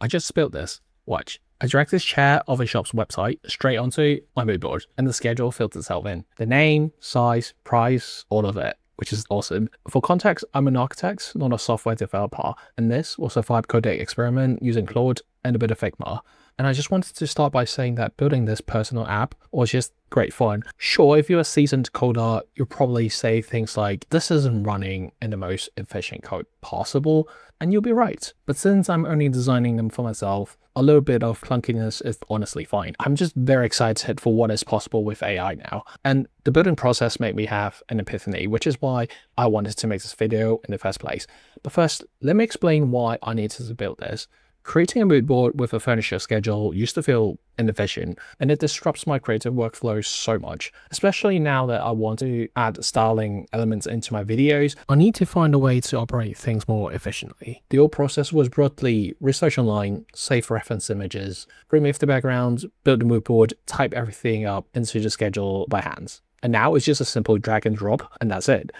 I just built this. Watch. I drag this chair of a shop's website straight onto my mood board, and the schedule fills itself in. The name, size, price, all of it, which is awesome. For context, I'm an architect, not a software developer, and this was a vibe coding experiment using Claude and a bit of Figma. And I just wanted to start by saying that building this personal app was just great fun. Sure, if you're a seasoned coder, you'll probably say things like, this isn't running in the most efficient code possible, and you'll be right. But since I'm only designing them for myself, a little bit of clunkiness is honestly fine. I'm just very excited for what is possible with AI now. And the building process made me have an epiphany, which is why I wanted to make this video in the first place. But first, let me explain why I needed to build this. Creating a mood board with a furniture schedule used to feel inefficient, and it disrupts my creative workflow so much, especially now that I want to add styling elements into my videos. I need to find a way to operate things more efficiently. The old process was broadly research online, save reference images, remove the background, build the mood board, type everything up into the schedule by hand. And now it's just a simple drag and drop, and that's it.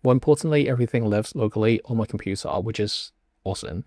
More importantly, everything lives locally on my computer, which is awesome.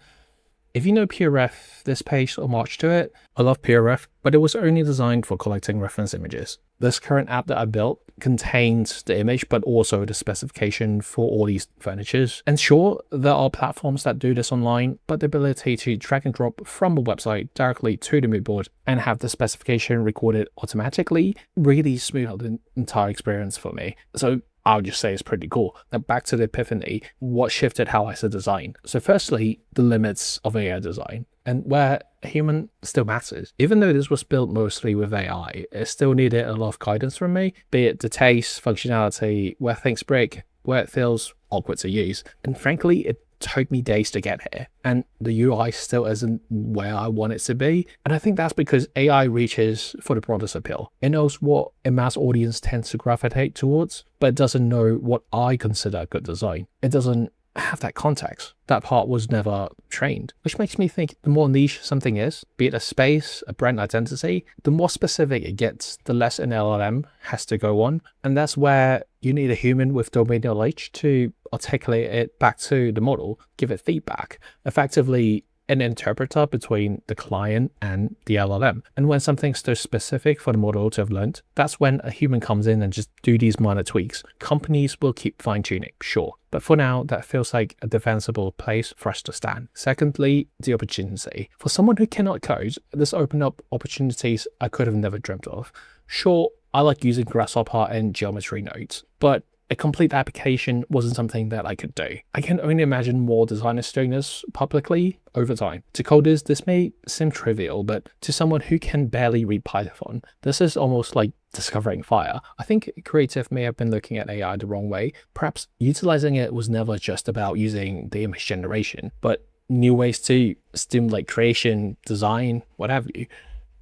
If you know PureRef, this page will march to it. I love PureRef, but it was only designed for collecting reference images. This current app that I built contains the image, but also the specification for all these furnitures. And sure, there are platforms that do this online, but the ability to drag and drop from a website directly to the mood board and have the specification recorded automatically really smoothed out the entire experience for me. So I'll just say it's pretty cool. Now back to the epiphany, what shifted how I see design. So firstly, the limits of AI design and where a human still matters. Even though this was built mostly with AI, it still needed a lot of guidance from me, be it the taste, functionality, where things break, where it feels awkward to use. And frankly, it took me days to get here, and the UI still isn't where I want it to be. And I think that's because AI reaches for the broadest appeal. It knows what a mass audience tends to gravitate towards, but it doesn't know what I consider good design. It doesn't have that context. That part was never trained, which makes me think the more niche something is, be it a space, a brand identity, the more specific it gets, the less an LLM has to go on. And that's where you need a human with domain knowledge to articulate it back to the model, give it feedback, effectively an interpreter between the client and the LLM. And when something's too specific for the model to have learned, that's when a human comes in and just do these minor tweaks. Companies will keep fine-tuning, sure. But for now, that feels like a defensible place for us to stand. Secondly, the opportunity. For someone who cannot code, this opened up opportunities I could have never dreamt of. Sure, I like using Grasshopper and geometry nodes, but a complete application wasn't something that I could do. I can only imagine more designers doing this publicly over time. To coders, this may seem trivial, but to someone who can barely read Python, this is almost like discovering fire. I think creative may have been looking at AI the wrong way. Perhaps utilizing it was never just about using the image generation, but new ways to stimulate creation, design, what have you.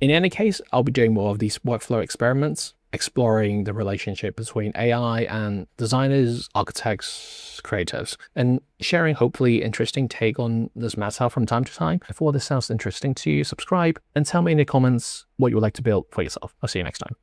In any case, I'll be doing more of these workflow experiments, exploring the relationship between AI and designers, architects, creatives, and sharing hopefully interesting take on this matter from time to time. If all this sounds interesting to you, subscribe and tell me in the comments what you would like to build for yourself. I'll see you next time.